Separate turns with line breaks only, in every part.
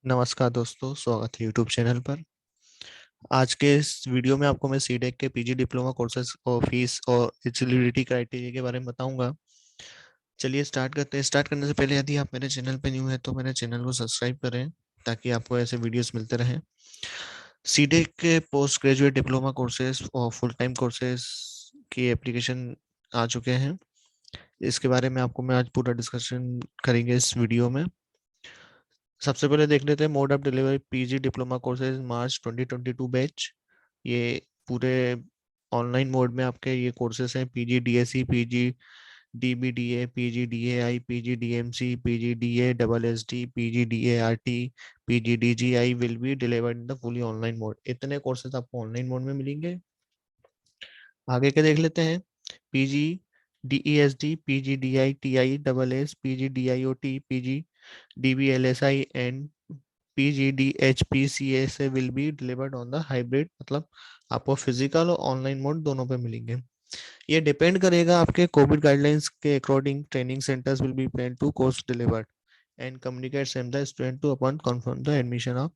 नमस्कार दोस्तों, स्वागत है यूट्यूब चैनल पर। आज के इस वीडियो में आपको मैं सीटेक के पीजी डिप्लोमा कोर्सेज और फीस और एलिजिबिलिटी क्राइटेरिया के बारे में बताऊंगा। चलिए स्टार्ट करते हैं। स्टार्ट करने से पहले यदि आप मेरे चैनल पर न्यू हैं तो मेरे चैनल को सब्सक्राइब करें ताकि आपको ऐसे वीडियोस मिलते रहें। सीटेक के पोस्ट ग्रेजुएट डिप्लोमा कोर्सेज और फुल टाइम कोर्सेज की एप्लीकेशन आ चुके हैं। इसके बारे में आपको मैं आज पूरा डिस्कशन करेंगे इस वीडियो में। सबसे पहले देख लेते हैं mode of delivery PG diploma courses March 2022 batch. ये पूरे ऑनलाइन मोड में आपके ये कोर्सेज हैं। PG DSC, PG DBDA, PG DAI, PG DMC, PG DA double SD, PG DART, PG DGI will be delivered in the fully online mode. इतने courses आपको online mode में मिलेंगे। आगे के देख लेते हैं। PG DESD, PG DI TI double S, PG DIOT, PG DBLSI and पीजीडीएचपीसीए से will be delivered on the hybrid, मतलब आपको फिजिकल और ऑनलाइन मोड दोनों पे मिलेंगे। ये डिपेंड करेगा आपके कोविड गाइडलाइंस के according. Training centres will be plan to course delivered and communicate same the student to upon confirm the admission of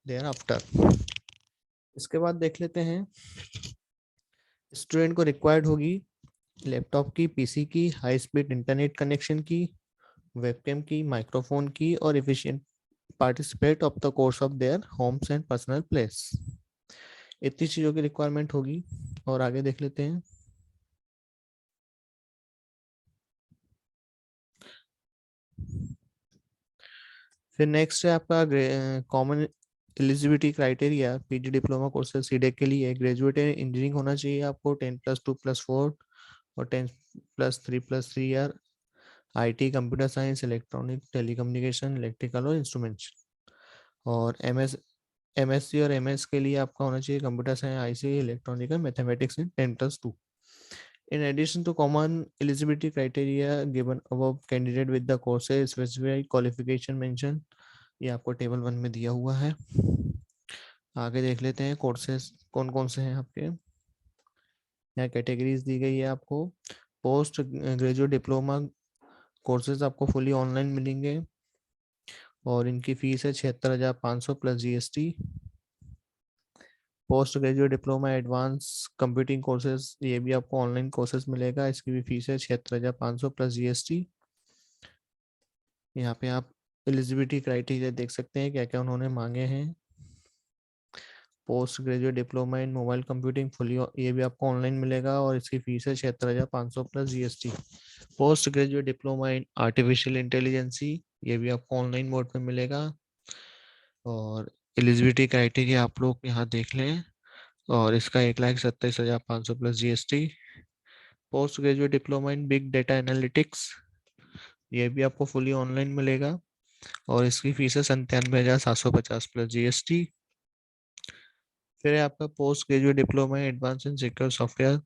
thereafter. इसके बाद देख लेते हैं। स्टूडेंट को रिक्वायर्ड होगी लैपटॉप की, पीसी की, हाई स्पीड इंटरनेट कनेक्शन की, वेबकैम की, माइक्रोफोन की और efficient participate of the course of their homes and personal place. इतनी चीज़ों की रिक्वायरमेंट होगी। और आगे देख लेते हैं। फिर नेक्स्ट है आपका common eligibility criteria PG diploma courses CDAC के लिए। ग्रेजुएट इंजीनियरिंग होना चाहिए आपको, 10+2+4 और 10+3+3 year IT, computer science, electronic, telecommunication, electrical और इंस्ट्रूमेंट्स। और एमएससी और एमएस के लिए आपका होना चाहिए computer science, IC, electronical, mathematics in 10+2। In addition to common eligibility criteria given above, candidate with the courses specified qualification mentioned, ये आपको टेबल 1 में दिया हुआ है। आगे देख लेते हैं कोर्सेज कौन कौन से हैं आपके। यहाँ कैटेगरीज दी गई है आपको। पोस्ट ग्रेजुएट डिप्लोमा कोर्सेज आपको फुली ऑनलाइन मिलेंगे और इनकी फीस है 76,500 plus GST. Post graduate diploma advance computing courses, ये भी आपको ऑनलाइन कोर्सेज मिलेगा। इसकी भी फीस है 76,500 प्लस जीएसटी। यहाँ पे आप एलिजिबिलिटी क्राइटेरिया देख सकते हैं क्या क्या उन्होंने मांगे हैं। पोस्ट ग्रेजुएट डिप्लोमा इन मोबाइल कंप्यूटिंग फुली, ये भी आपको ऑनलाइन मिलेगा और इसकी फीस है 76,500 plus GST. Post graduate diploma in artificial intelligence, ये भी आपको ऑनलाइन मोड में मिलेगा। और एलिजिबिलिटी क्राइटेरिया आप लोग यहाँ देख लें और इसका 1,27,500 plus GST. Post graduate diploma in big data analytics, ये भी आपको फुली ऑनलाइन मिलेगा और इसकी फीस है 97,750 प्लस जीएसटी। फिर है आपका post graduate diploma in advance in secure software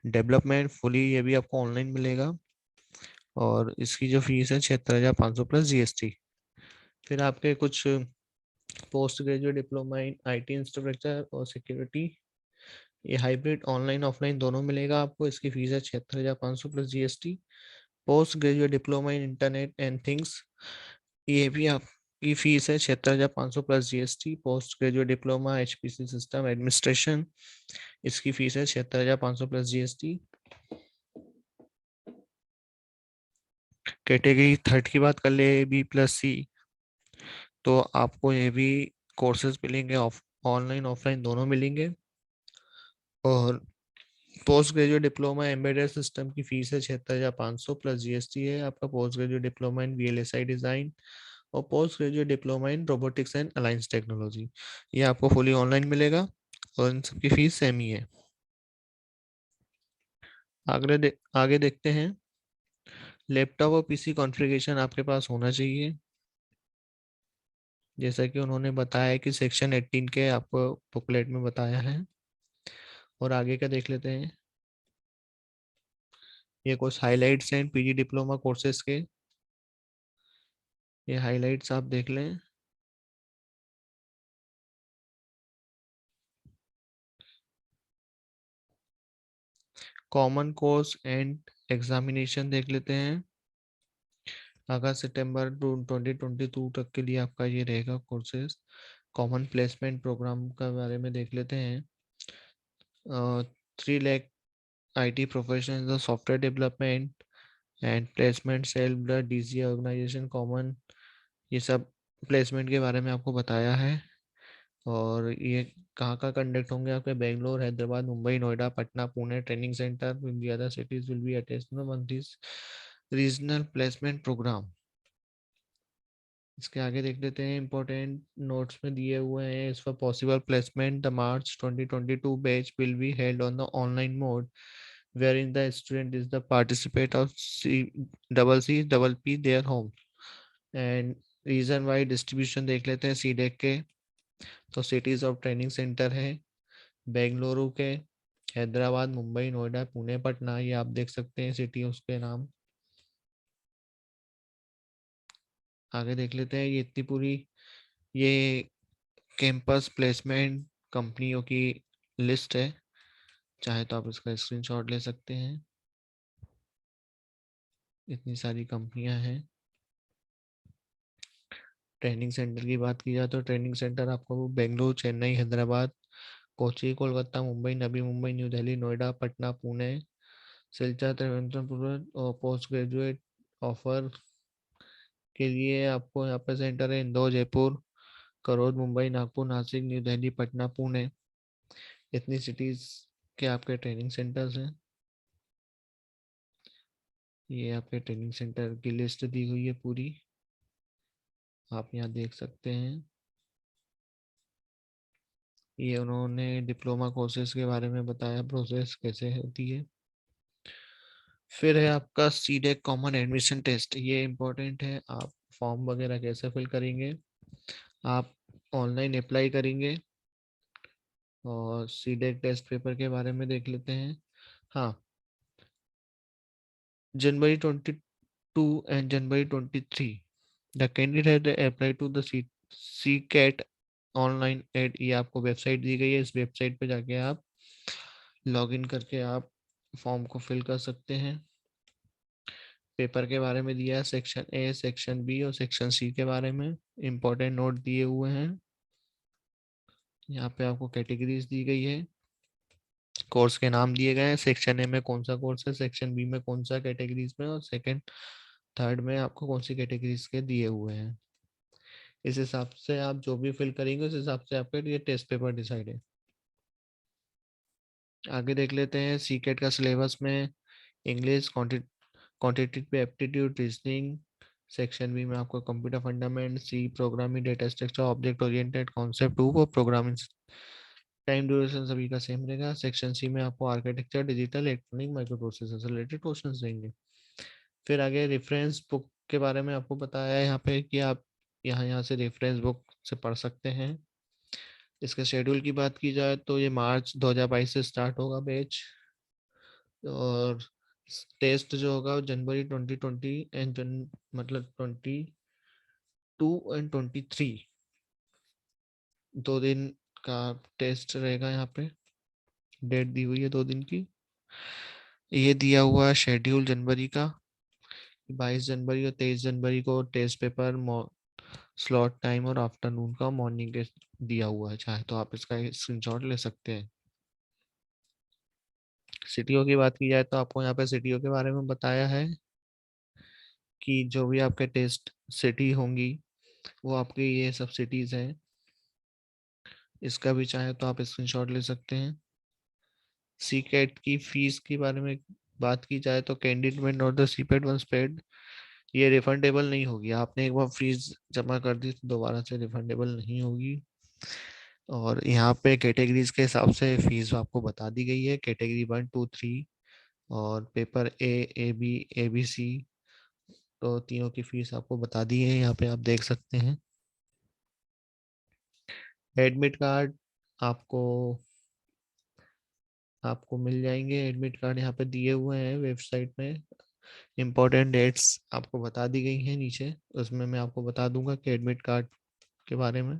development fully, ये भी आपको ऑनलाइन मिलेगा और इसकी जो फीस है 76,500 प्लस जीएसटी। फिर आपके कुछ post graduate diploma in IT infrastructure और सिक्योरिटी, ये हाइब्रिड ऑनलाइन ऑफलाइन दोनों मिलेगा आपको। इसकी फीस है 76,500 plus GST. Post graduate diploma in internet and things, ये भी आपकी फीस है 76,500 plus GST. Post graduate diploma HPC system administration, इसकी फीस है 76,500 प्लस जीएसटी। कैटेगरी थर्ड की बात कर ले, B+C, तो आपको ये भी कोर्सेज मिलेंगे, ऑनलाइन ऑफलाइन दोनों मिलेंगे। और post graduate diploma embedded system की फीस है 76,500 प्लस जीएसटी है आपका। Post graduate diploma in VLSI design और post graduate diploma in robotics and alliance technology, ये आपको फुली ऑनलाइन मिलेगा और इन सबकी फीस सेम ही है। आगे देखते हैं। लैपटॉप और पीसी कॉन्फ़िगरेशन आपके पास होना चाहिए, जैसा कि उन्होंने बताया कि सेक्शन 18 के आपको बुकलेट में बताया है। और आगे का देख लेते हैं। ये कुछ हाइलाइट्स हैं पीजी डिप्लोमा कोर्सेज के, ये हाइलाइट्स आप देख लें। कॉमन कोर्स एंड एग्जामिनेशन देख लेते हैं। अगस्त सितंबर 2022 तक के लिए आपका ये रहेगा कोर्सेज। कॉमन प्लेसमेंट प्रोग्राम के बारे में देख लेते हैं। 3 lakh IT professional software development and placement cell ब्लड DCA ऑर्गेनाइजेशन कॉमन, ये सब प्लेसमेंट के बारे में आपको बताया है। और ये कहाँ का कंडक्ट होंगे आपके, Bangalore, Hyderabad, Mumbai, Noida, Patna, Pune. Training centre in the other cities will be attached one this regional placement programme. इसके आगे देख लेते हैं, इंपॉर्टेंट नोट्स में दिए हुए हैं। इस for possible placement the March 2022 batch will be held on the online mode wherein the student is the participate of CCCPP their home and region wise distribution देख लेते हैं सीडेक के। तो सिटीज ऑफ ट्रेनिंग सेंटर है बेंगलुरु के, हैदराबाद, मुंबई, नोएडा, पुणे, पटना, ये आप देख सकते हैं सिटी उसके नाम। आगे देख लेते हैं, ये इतनी पूरी ये कैंपस प्लेसमेंट कंपनियों की लिस्ट है, चाहे तो आप इसका स्क्रीनशॉट ले सकते हैं। इतनी सारी कंपनियां हैं। ट्रेनिंग सेंटर की बात की जाए तो ट्रेनिंग सेंटर आपको बेंगलुरु, चेन्नई, हैदराबाद, कोची, कोलकाता, मुंबई, नवी मुंबई, न्यू दिल्ली, नोएडा, पटना, पुणे, सिलचर, तिरुवनंतपुरम और पोस्ट ग्रेजुएट ऑफर के लिए आपको यहाँ पे सेंटर है इंदौर, जयपुर, करोल, मुंबई, नागपुर, नासिक, न्यू दिल्ली, पटना, पुणे। इतनी सिटीज के आपके ट्रेनिंग सेंटर्स हैं। ये आपके ट्रेनिंग सेंटर की लिस्ट दी हुई है पूरी, आप यहाँ देख सकते हैं। ये उन्होंने डिप्लोमा कोर्सेज के बारे में बताया, प्रोसेस कैसे होती है। फिर है आपका सीडेक कॉमन एडमिशन टेस्ट, ये इम्पोर्टेंट है। आप फॉर्म वगैरह कैसे फिल करेंगे, आप ऑनलाइन अप्लाई करेंगे। और सीडेक टेस्ट पेपर के बारे में देख लेते हैं। हाँ, January 22 and January 23 the candidate apply to the C CAT online ad, ये आपको वेबसाइट दी गई है। इस वेबसाइट पे जाके आप लॉगिन करके आप फॉर्म को फिल कर सकते हैं। पेपर के बारे में दिया है, सेक्शन ए, सेक्शन बी और सेक्शन सी के बारे में इंपॉर्टेंट नोट दिए हुए हैं। यहाँ पे आपको कैटेगरीज दी गई है, कोर्स के नाम दिए गए हैं, सेक्शन ए में कौन सा कोर्स है, सेक्शन बी में कौन सा कैटेगरीज में, और सेकंड थर्ड में आपको कौन सी कैटेगरीज के दिए हुए हैं। इस हिसाब से आप जो भी फिल करेंगे उस हिसाब से आपका ये टेस्ट पेपर डिसाइड है। आगे देख लेते हैं, सीकेट का सिलेबस में English, quantitative aptitude, reasoning. Section B में आपको computer fundament, C programming, data structure, object oriented, concept 2 और प्रोग्रामिंग। टाइम ड्यूरेशन सभी का सेम रहेगा। सेक्शन सी में आपको architecture, digital, electronic, micro processor से रिलेटेड क्वेश्चंस देंगे। फिर आगे रेफरेंस बुक के बारे में आपको बताया है यहाँ पे कि आप यहाँ से रेफरेंस बुक से पढ़ सकते हैं। इसके शेड्यूल की बात की जाए तो ये मार्च 2022 से स्टार्ट होगा बैच, और टेस्ट जो होगा वो जनवरी 2020 एंड मतलब 22 एंड 23, 2 दिन का टेस्ट रहेगा। यहाँ पे डेट दी हुई है 2 दिन की। ये दिया हुआ शेड्यूल जनवरी का, 22 जनवरी और 23 जनवरी को टेस्ट पेपर, स्लॉट टाइम और आफ्टरनून का, मॉर्निंग के दिया हुआ है। चाहे तो आप इसका स्क्रीनशॉट ले सकते हैं। सिटियों की बात की जाए तो आपको यहाँ पे सिटियों के बारे में बताया है कि जो भी आपके टेस्ट सिटी होंगी वो आपकी ये सब सिटीज हैं। इसका भी चाहे तो आप स्क्रीनशॉट ले सकते हैं। सीकेट की फीस के बारे में बात की जाए तो कैंडिडेट और द सीपेट वंस पेड, ये रिफंडेबल नहीं होगी। आपने एक बार फीस जमा कर दी तो दोबारा से रिफंडेबल नहीं होगी। और यहाँ पे कैटेगरीज के हिसाब से फीस आपको बता दी गई है, कैटेगरी 1, 2, 3 और paper A, A, B, A, B, C, तो तीनों की फीस आपको बता दी है, यहाँ पे आप देख सकते हैं। एडमिट कार्ड आपको आपको मिल जाएंगे, एडमिट कार्ड यहाँ पे दिए हुए हैं वेबसाइट में। इम्पोर्टेंट डेट्स आपको बता दी गई हैं नीचे, उसमें मैं आपको बता दूंगा कि एडमिट कार्ड के बारे में।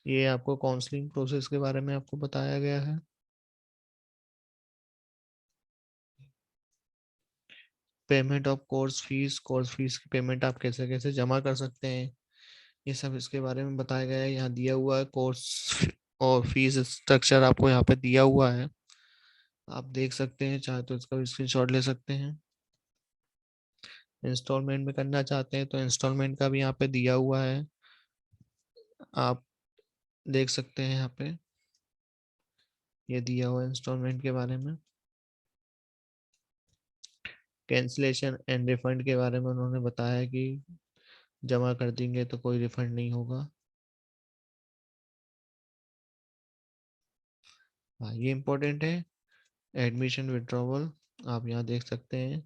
ये आपको काउंसलिंग प्रोसेस के बारे में आपको बताया गया है। पेमेंट ऑफ कोर्स फीस की पेमेंट आप कैसे कैसे जमा कर सकते हैं, ये सब इसके बारे में बताया गया है। यहाँ दिया हुआ है कोर्स और फीस स्ट्रक्चर आपको यहाँ पे दिया हुआ है, आप देख सकते हैं, चाहे तो इसका स्क्रीनशॉट ले सकते हैं। इंस्टॉलमेंट में करना चाहते हैं तो इंस्टॉलमेंट का भी यहाँ पे दिया हुआ है, आप देख सकते हैं। यहाँ पे ये दिया हुआ है इंस्टॉलमेंट के बारे में। कैंसिलेशन एंड रिफंड के बारे में उन्होंने बताया कि जमा कर देंगे तो कोई रिफंड नहीं होगा। हाँ, ये इम्पोर्टेंट है। एडमिशन विड्रॉवल आप यहाँ देख सकते हैं,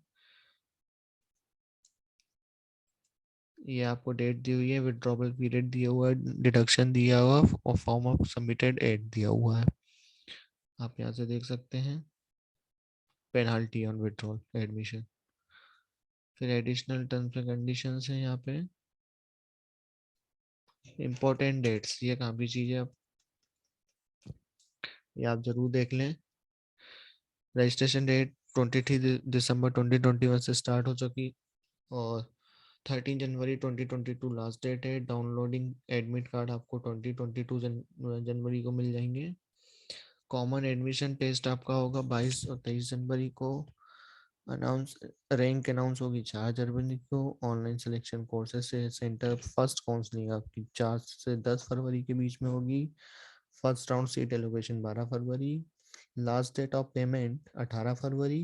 ये आपको डेट दी हुई है, विड्रॉवल पीरियड दिया हुआ है, डिडक्शन दिया हुआ और फॉर्म ऑफ सबमिटेड एड दिया हुआ है, आप यहाँ से देख सकते हैं। पेनाल्टी ऑन विड्रॉल एडमिशन, फिर एडिशनल टर्म्स एंड कंडीशंस हैं यहाँ पे। इम्पोर्टेंट डेट्स, ये कहाँ की चीज़ है, ये आप जरूर देख लें। रजिस्ट्रेशन डेट 23 दिसंबर 2021 से स्टार्ट हो चुकी और 13 जनवरी 2022 लास्ट डेट है। डाउनलोडिंग एडमिट कार्ड आपको 2022 जनवरी को मिल जाएंगे। कॉमन एडमिशन टेस्ट आपका होगा 22 और 23 जनवरी को। अनाउंस रैंक अनाउंस होगी 4 जनवरी को। ऑनलाइन सिलेक्शन कोर्सेज से सेंटर फर्स्ट काउंसलिंग आपकी 4 से 10 फरवरी के बीच में होगी। First round seat allocation 12 February. Last date of payment 18 February.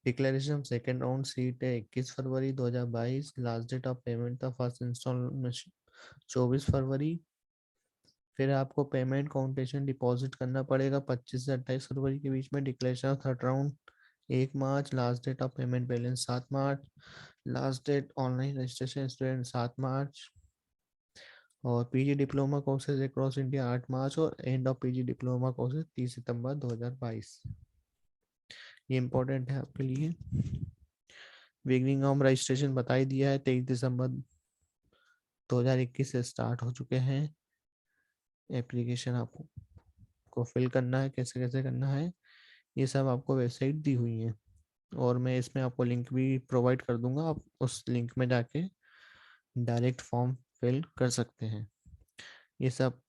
Declaration second round seat है 21 February 2022। Last date of payment था फर्स्ट इंस्टॉलमेंट 24 फरवरी। फिर आपको पेमेंट काउंटेशन डिपॉजिट करना पड़ेगा 25 से 28 फरवरी के बीच में। Declaration third round 1 March. Last date of payment balance 7 March. Last date online registration student 7 March. और PG diploma courses across India 8 March और end of PG diploma courses 30 September 2022। ये इंपॉर्टेंट है आपके लिए। बिगनिंग ऑफ रजिस्ट्रेशन बता ही दिया है, 23 दिसंबर 2021 से स्टार्ट हो चुके हैं। एप्लीकेशन आपको फिल करना है, कैसे कैसे करना है ये सब आपको वेबसाइट दी हुई है और मैं इसमें आपको लिंक भी प्रोवाइड कर दूंगा, आप उस लिंक में जाके डायरेक्ट फॉर्म फिल कर सकते हैं। ये सब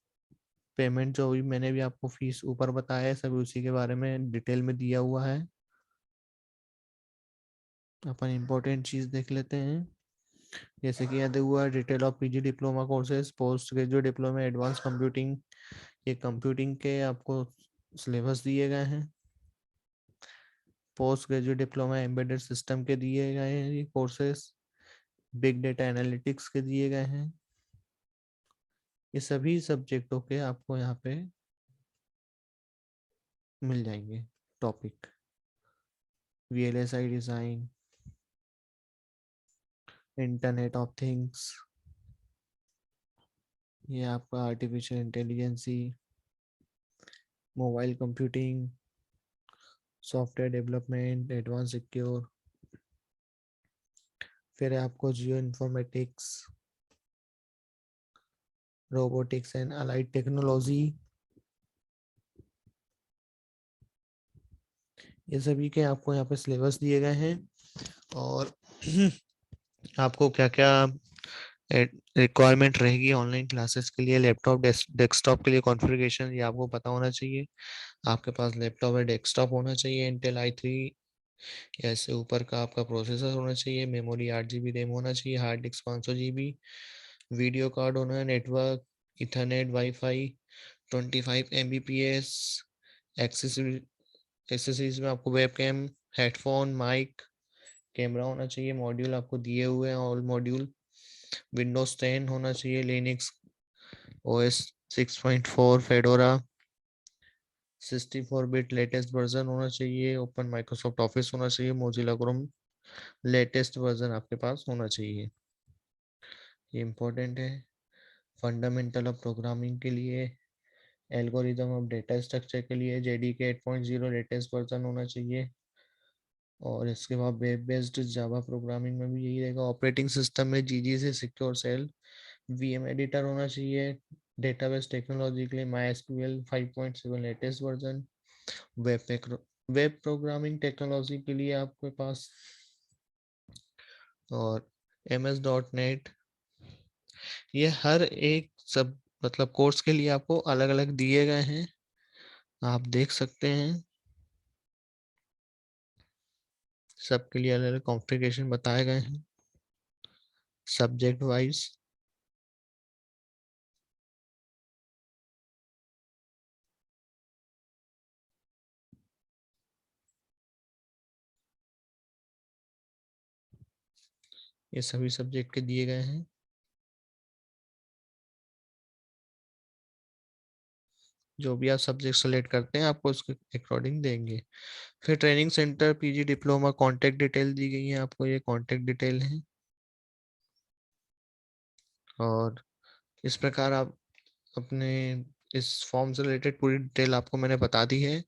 पेमेंट जो भी मैंने भी आपको फीस ऊपर बताया है सभी उसी के बारे में डिटेल में दिया हुआ है। अपन इम्पोर्टेंट चीज़ देख लेते हैं, जैसे कि याद हुआ detail of PG diploma courses, post graduate diploma advance computing, ये कंप्यूटिंग के आपको सिलेबस दिए गए हैं। Post graduate diploma embedded system के दिए गए हैं ये कोर्सेज। बिग डेटा एनालिटिक्स के दिए गए हैं। ये सभी सब्जेक्टों के आपको यहाँ पे मिल जाएंगे topic. VLSI design, internet of things, ये आपका artificial intelligence, mobile computing, software development, advance secure, फिर आपको geoinformatics, robotics and allied technology, ये सभी के आपको यहाँ पे सिलेबस दिए गए हैं। और आपको क्या क्या रिक्वायरमेंट रहेगी ऑनलाइन क्लासेस के लिए, लैपटॉप डेस्कटॉप के लिए कॉन्फ़िगरेशन ये आपको पता होना चाहिए। आपके पास लैपटॉप या डेस्कटॉप होना चाहिए, इंटेल i3 या इससे ऊपर का आपका प्रोसेसर होना चाहिए, मेमोरी 8 GB रैम होना चाहिए, hard disk 500 GB, video card होना है, network, Ethernet, wifi, 25 Mbps, accessories में आपको वेबकैम, हेडफोन, माइक, कैमरा होना चाहिए, मॉड्यूल आपको दिए हुए हैं ऑल मॉड्यूल, विंडोज 10 होना चाहिए, Linux OS 6.4, fedora 64 bit latest version होना चाहिए, ओपन माइक्रोसॉफ्ट ऑफिस होना चाहिए, मोजिला क्रोम लेटेस्ट वर्जन आपके पास होना चाहिए, ये इम्पोर्टेंट है। फंडामेंटल ऑफ प्रोग्रामिंग के लिए, एल्गोरिदम ऑफ डेटा स्ट्रक्चर के लिए JDK 8.0 लेटेस्ट वर्जन होना चाहिए। और इसके बाद वेब बेस्ड जावा प्रोग्रामिंग में भी यही रहेगा। ऑपरेटिंग सिस्टम में GG से सिक्योर सेल, VM एडिटर होना चाहिए। डेटाबेस टेक्नोलॉजी के लिए MySQL 5.7 latest version, web web programming technology के लिए आपके पास और MS.NET, ये हर एक सब मतलब कोर्स के लिए आपको अलग अलग दिए गए हैं, आप देख सकते हैं। सबके लिए अलग अलग कॉन्फ़िगरेशन बताए गए हैं सब्जेक्ट वाइज। ये सभी सब्जेक्ट के दिए गए हैं। जो भी आप सब्जेक्ट सेलेक्ट करते हैं आपको उसके अकॉर्डिंग देंगे। फिर training centre, PG diploma, contact detail दी गई है आपको, ये कॉन्टैक्ट डिटेल है। और इस प्रकार आप अपने इस फॉर्म से रिलेटेड पूरी डिटेल आपको मैंने बता दी है।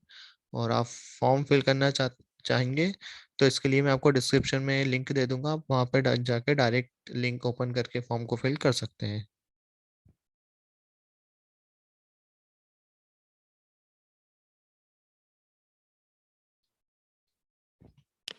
और आप फॉर्म फिल करना चाहेंगे तो इसके लिए मैं आपको डिस्क्रिप्शन में लिंक दे दूंगा, आप वहाँ पे जाके डायरेक्ट लिंक ओपन करके फॉर्म को फिल कर सकते हैं।